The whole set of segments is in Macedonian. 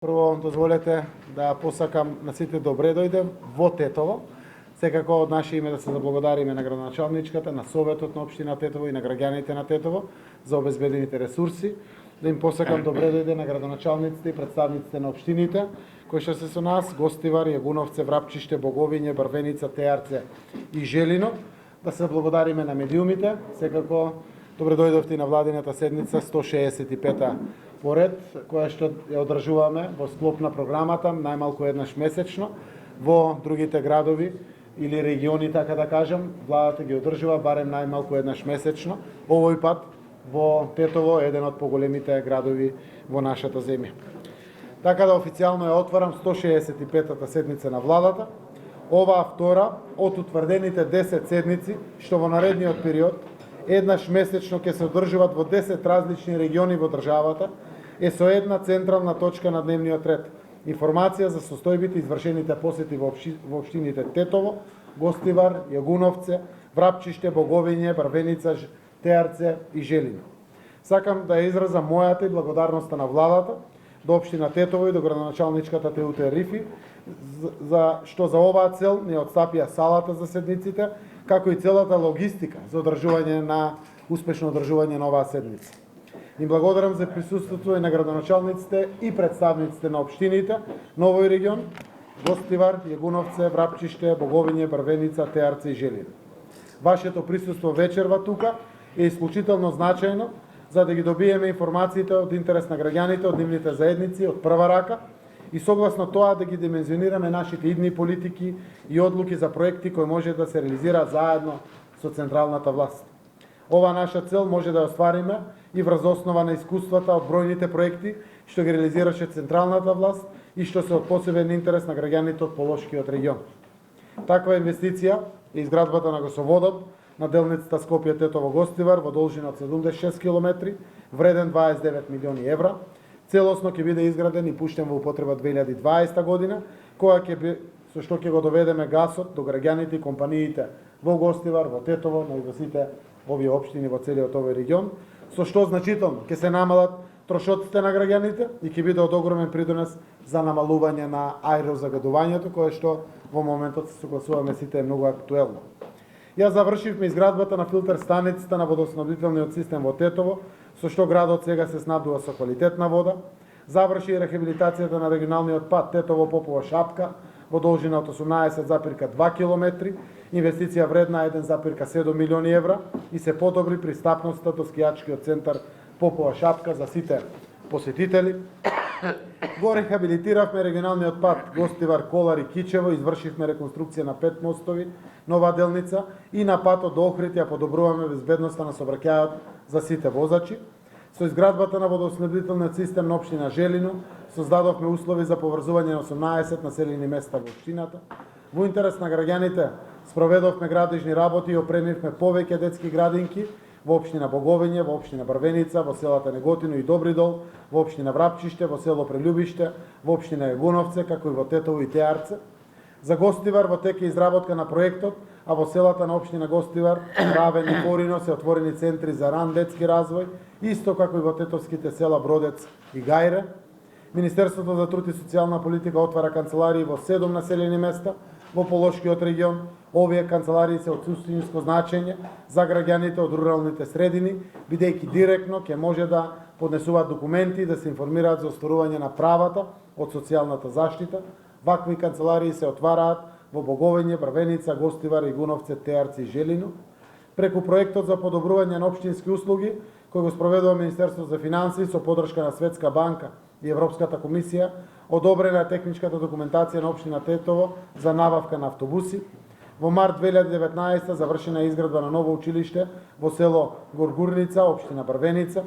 Прво, дозволете да посакам на сите добре дојде во Тетово. Секако од наше име да се заблагодариме на градоначалничката, на Советот на општина Тетово и на граѓаните на Тетово за обезбедените ресурси. Да им посакам добре дојде на градоначалниците и представниците на општините кои што се со нас, Гостивар, Јагуновце, Врапчиште, Боговиње, Брвеница, Теарце и Желино. Да се благодариме на медиумите. Секако добре дојдовте и на владината седница 165-та поред, која што ја одржуваме во склоп на програмата, најмалку еднаш месечно, во другите градови или региони, така да кажам, владата ги одржува барем најмалку еднаш месечно. Овој пат во Тетово, еден од поголемите градови во нашата земја. Така да официјално ја отварам 165-та седница на владата. Оваа втора од утврдените 10 седници, што во наредниот период еднаш месечно ќе се одржуваат во 10 различни региони во државата, е со една централна точка на дневниот ред. Информација за состојбите и извршените посети во општините Тетово, Гостивар, Јагуновце, Врапчиште, Боговиње, Брвеница, Теарце и Желино. Сакам да изразам мојата и благодарноста на владата, до општина Тетово и до градоначалничката Теуте Рифи, за што за оваа цел не отстапија салата за седниците, како и целата логистика за одржување на успешно одржување на оваа седница. Им благодарам за присуството и на градоначалниците и представниците на општините на овој регион, Гостивар, Јагуновце, Врапчиште, Боговиње, Брвеница, Теарце и Желино. Вашето присуство вечерва тука е исклучително значајно за да ги добиеме информациите од интерес на граѓаните, од нивните заедници, од прва рака и согласно тоа да ги димензионираме нашите идни политики и одлуки за проекти кои може да се реализираат заедно со централната власт. Ова наша цел може да ја оствариме и врз основа на искуствата од бројните проекти што ги реализираше централната власт и што се од посебен интерес на граѓаните од Полошкиот регион. Таква инвестиција е изградбата на гасоводот на делницата Скопје-Тетово-Гостивар во должина од 76 км, вреден 29 милиони евра. Целосно ќе биде изграден и пуштен во употреба 2020 година, со што ќе го доведеме гасот до граѓаните и компаниите во Гостивар, во Тетово, но и во сите овие општини во целиот овој регион, со што значително ќе се намалат трошоците на граѓаните и ќе биде од огромен придонес за намалување на аерозагадувањето, кое што во моментот се согласуваме сите е многу актуелно. Ја завршивме изградбата на филтер станицата на водоснабдителниот систем во Тетово, со што градот сега се снабдува со квалитетна вода. Заврши и рехабилитацијата на регионалниот пат Тетово-Попова Шапка во должина од 18,2 км, инвестиција вредна 1,7 милиони евра и се подобри пристапноста до скијачкиот центар Попова Шапка за сите посетители. Го рехабилитиравме регионалниот пат Гостивар, Колари, Кичево, извршивме реконструкција на 5 мостови, нова делница и на патот до Охрид ја подобруваме безбедноста на сообраќајот за сите возачи. Со изградбата на водоснабдителниот систем на општина Желино создадовме услови за поврзување на 18 населени места во општината. Во интерес на граѓаните спроведовме градежни работи и опремивме повеќе детски градинки во општина Боговиње, во општина Брвеница, во селата Неготино и Добридол, во општина Врапчиште, во село Прелюбиште, во општина Јагуновце, како и во Тетово и Теарце. За Гостивар во тек е изработка на проектот, а во селата на општина Гостивар, Равен и Корино се отворени центри за ран детски развој, исто како и во тетовските села Бродец и Гајре. Министерството за труд и социјална политика отвара канцеларии во 7 населени места во Полошкиот регион. Овие канцеларии се од суштинско значење за граѓаните од руралните средини, бидејќи директно ќе може да поднесуваат документи и да се информираат за остварување на правата од социјалната заштита. Вакви канцеларии се отвараат во Боговиње, Брвеница, Гостивар, Јагуновце, Теарце и Желино. Преку проектот за подобрување на општински услуги, кој го спроведува Министерството за финансии со подршка на Светска банка и Европската комисија, одобрена е техничката документација на општина Тетово за набавка на автобуси. Во март 2019 завршена е изградба на ново училиште во село Горгурница, општина Брвеница.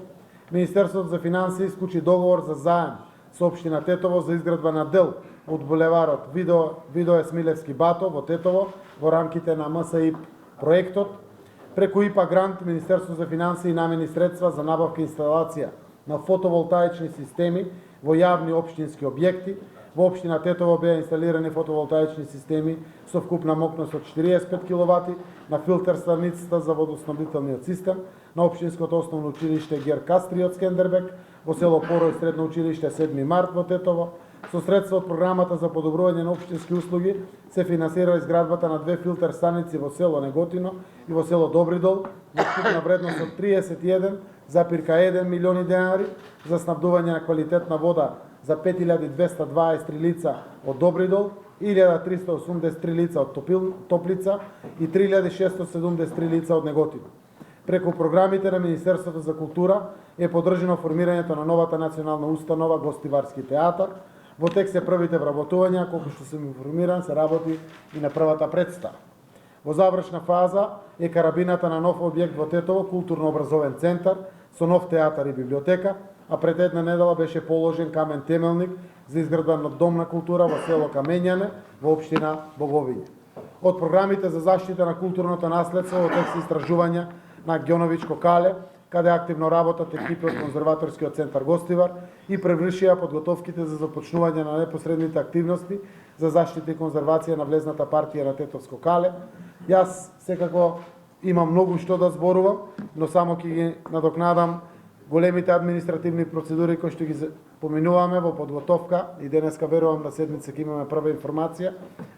Министерството за финансии склучи договор за заем со општина Тетово за изградба на дел од булеварот Видо Есмилевски Бато во Тетово во рамките на МСИ проектот. Преку ИПА грант Министерството за финансии намени средства за набавка и инсталација на фотоволтаични системи во јавни општински објекти. Во општина Тетово беа инсталирани фотоволтаични системи со вкупна мокност од 45 киловати на филтер станицата за водоснабдителниот систем на општинското основно училиште Гер Кастри од Скендербек, во село Порој средно училиште 7 март во Тетово. Со средства од програмата за подобрување на општински услуги се финансира изградбата на 2 филтер станици во село Неготино и во село Добридол во скупна вредност од 31,1 милиони денари за снабдување на квалитетна вода за 5223 лица од Добридол, 1383 лица од Топлица и 3673 лица од Неготино. Преку програмите на Министерството за култура е поддржано формирањето на новата национална установа Гостиварски театар. Во тек се првите вработувања, колку што сум информиран, се работи и на првата представа. Во завршна фаза е карабината на нов објект во Тетово, културно-образовен центар, со нов театар и библиотека, а пред една недела беше положен камен темелник за изградба на дом на култура во село Камењане, во општина Боговиње. Од програмите за заштита на културното наследство во тек се истражувања на Ѓоновичко кале, каде активно работат екипи од конзерваторскиот центар Гостивар и превршија подготовките за започнување на непосредните активности за заштита и конзервација на влезната партија на Тетовско кале. Јас секако имам многу што да зборувам, но само ќе ги надокнадам големите административни процедури кои што ги поминуваме во подготовка и денеска верувам на седмица ќе имаме прва информација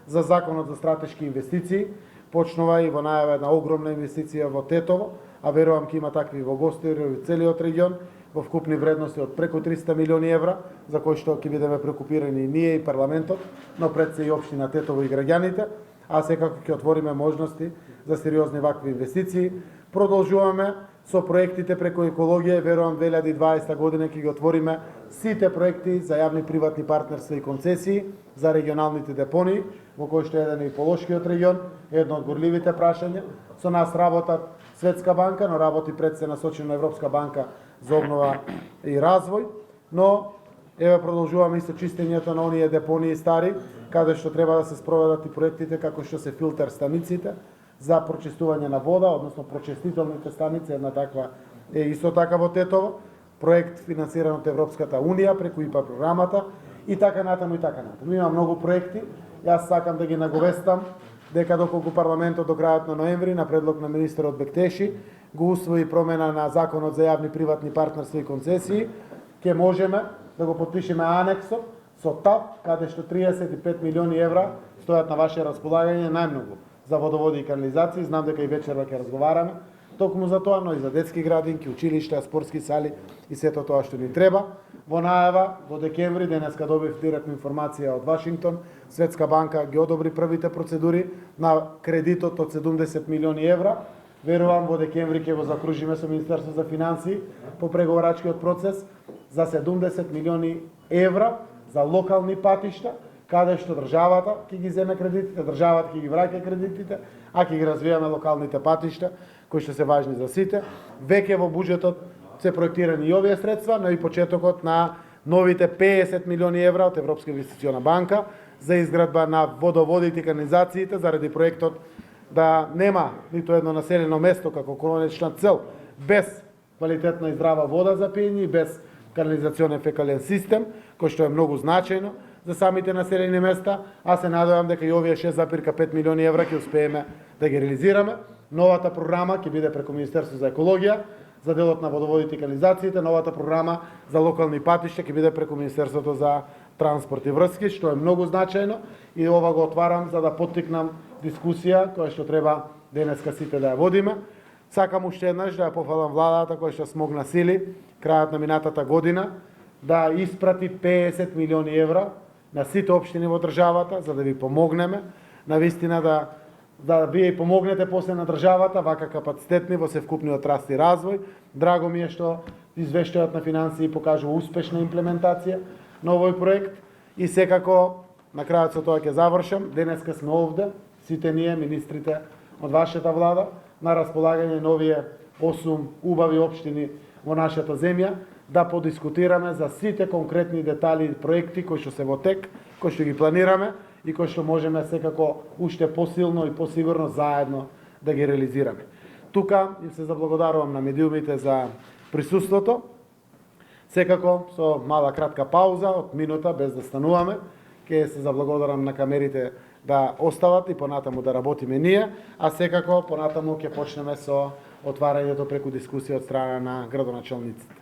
за законот за стратешки инвестиции. Почнува и во најава една огромна инвестиција во Тетово, а верувам ќе има такви во Гостивар и целиот регион, во вкупни вредности од преку 300 милиони евра, за кои што ќе бидеме прекупирани и ние и парламентот, но пред се и општина Тетово и граѓаните, а секако ќе отвориме можности за сериозни вакви инвестиции. Продолжуваме со проектите преку екологија и верувам 2020 година ќе ги отвориме сите проекти за јавни приватни партнерства и концесии за регионалните депонии, во кои што еден и Полошкиот регион, едно од горливите прашања. Со нас работат Светска банка, но работи пред се насочено на Европска банка за обнова и развој, но еве продолжуваме и со чистењето на оние депонии стари, каде што треба да се спроведат и проектите како што се филтер станиците за прочистување на вода, односно прочистителните станици, една таква е исто така во Тетово, проект финансиран од Европската унија преку ИПА програмата и така натаму и така натаму. Има многу проекти, јас сакам да ги наговестам дека доколку парламентот до крајот на ноември на предлог на министерот Бектеши го усвои промена на законот за јавни приватни партнерства и концесии, ќе можеме да го подпишеме анексот со ТАП, каде што 35 милиони евра стојат на ваше располагање, најмногу за водоводи и канализации. Знам дека и вечерва ќе разговараме токму за тоа, но и за детски градинки, училишта, спортски сали и сето тоа што ни треба. Во најава, во декември, денеска добив директна информација од Вашингтон, Светска банка ги одобри првите процедури на кредитот од 70 милиони евра. Верувам во декември ќе го закружиме со Министерство за финансии по преговорачкиот процес за 70 милиони евра за локални патишта, каде што државата ќе ги земе кредитите, државата ќе ги враќа кредитите, а ќе ги развијаме локалните патишта, кои што се важни за сите. Веќе во буџетот се проектирани и овие средства, но и почетокот на новите 50 милиони евра од Европска инвестициона банка за изградба на водоводите и канализациите, заради проектот да нема ниту едно населено место како конечна цел без квалитетна и здрава вода за пиење и без канализационен фекален систем, кој што е многу значајно за самите населени места, а се надевам дека и овие 6,5 милиони евра ќе успееме да ги реализираме. Новата програма ќе биде преку Министерство за екологија, за делот на водоводите и канализациите, новата програма за локални патишта ќе биде преку Министерството за транспорт и врски, што е многу значајно и ова го отварам за да поттикнам дискусија која што треба денеска сите да ја водиме. Сакам уште еднаш да ја пофалам владата која што смогна сили крајот на минатата година да испрати 50 милиони евра на сите општини во државата за да ви помогнеме, навистина да вие помогнете после на државата вака капацитетни во севкупниот раст и развој. Драго ми е што извештајот на финансии покажува успешна имплементација на овој проект и секако на крајот со тоа ќе завршам. Денеска сме овде, сите ние министрите од вашата влада, на располагање на овие 8 убави општини во нашата земја, да подискутираме за сите конкретни детали и проекти кои што се во тек, кои што ги планираме и кои што можеме секако уште посилно и посигурно заедно да ги реализираме. Тука им се заблагодарувам на медиумите за присуството. Секако со мала кратка пауза од минута без да стануваме, ќе се заблагодарам на камерите да остават и понатаму да работиме ние, а секако понатаму ќе почнеме со отварањето преку дискусија од страна на градоначалниците.